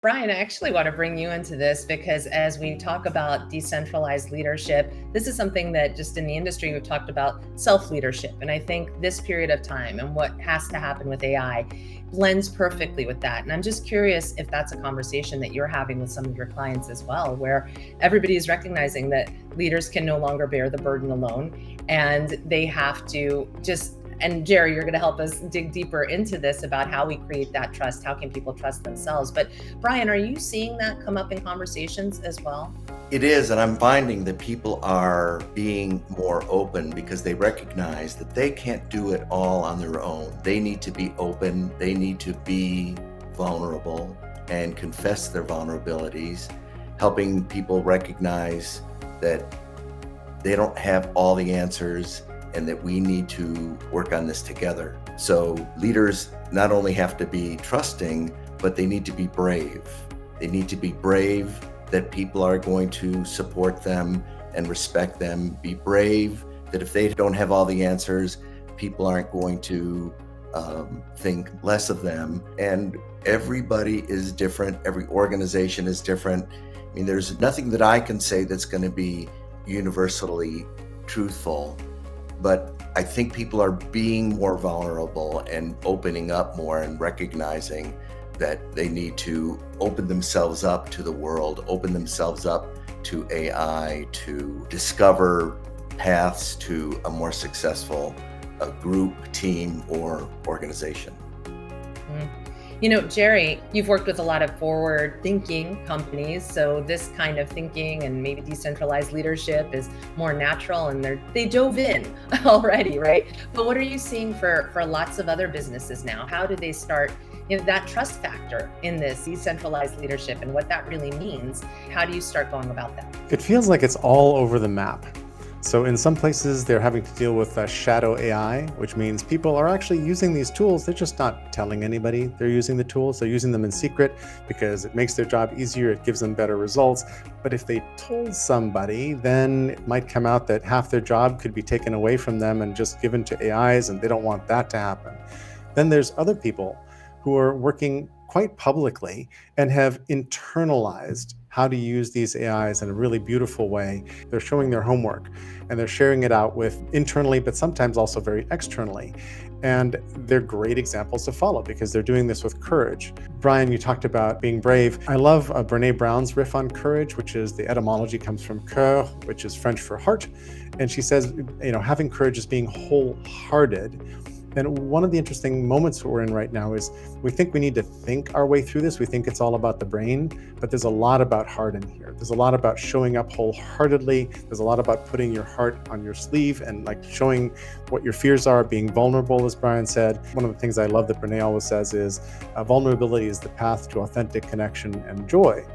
Brian, I actually want to bring you into this because as we talk about decentralized leadership, this is something that just in the industry we've talked about self leadership. And I think this period of time and what has to happen with AI blends perfectly with that. And I'm just curious if that's a conversation that you're having with some of your clients as well, where everybody is recognizing that leaders can no longer bear the burden alone and they have to just and Jerry, you're going to help us dig deeper into this about how we create that trust. How can people trust themselves? But Brian, are you seeing that come up in conversations as well? It is, and I'm finding that people are being more open because they recognize that they can't do it all on their own. They need to be open, they need to be vulnerable and confess their vulnerabilities, helping people recognize that they don't have all the answers and that we need to work on this together. So leaders not only have to be trusting, but they need to be brave. They need to be brave that people are going to support them and respect them. Be brave that if they don't have all the answers, people aren't going to think less of them. And everybody is different. Every organization is different. I mean, there's nothing that I can say that's going to be universally truthful. But I think people are being more vulnerable and opening up more and recognizing that they need to open themselves up to the world, open themselves up to AI, to discover paths to a more successful group, team, or organization. You know, Jerry, you've worked with a lot of forward thinking companies. So this kind of thinking and maybe decentralized leadership is more natural and they dove in already, right? But what are you seeing for lots of other businesses now? How do they start that trust factor in this decentralized leadership and what that really means? How do you start going about that? It feels like it's all over the map. So in some places, they're having to deal with shadow AI, which means people are actually using these tools. They're just not telling anybody they're using the tools. They're using them in secret because it makes their job easier. It gives them better results. But if they told somebody, then it might come out that half their job could be taken away from them and just given to AIs, and they don't want that to happen. Then there's other people who are working quite publicly and have internalized how to use these AIs in a really beautiful way. They're showing their homework and they're sharing it out with internally, but sometimes also very externally. And they're great examples to follow because they're doing this with courage. Brian, you talked about being brave. I love Brene Brown's riff on courage, which is the etymology comes from cœur, which is French for heart. And she says, having courage is being wholehearted. And one of the interesting moments we're in right now is we think we need to think our way through this. We think it's all about the brain, but there's a lot about heart in here. There's a lot about showing up wholeheartedly. There's a lot about putting your heart on your sleeve and showing what your fears are, being vulnerable, as Brian said. One of the things I love that Brene always says is vulnerability is the path to authentic connection and joy.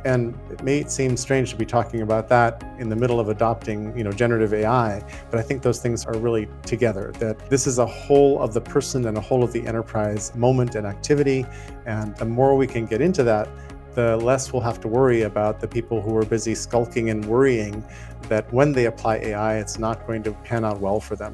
And it may seem strange to be talking about that in the middle of adopting, generative AI, but I think those things are really together, that this is a whole of the person and a whole of the enterprise moment and activity. And the more we can get into that, the less we'll have to worry about the people who are busy skulking and worrying that when they apply AI, it's not going to pan out well for them.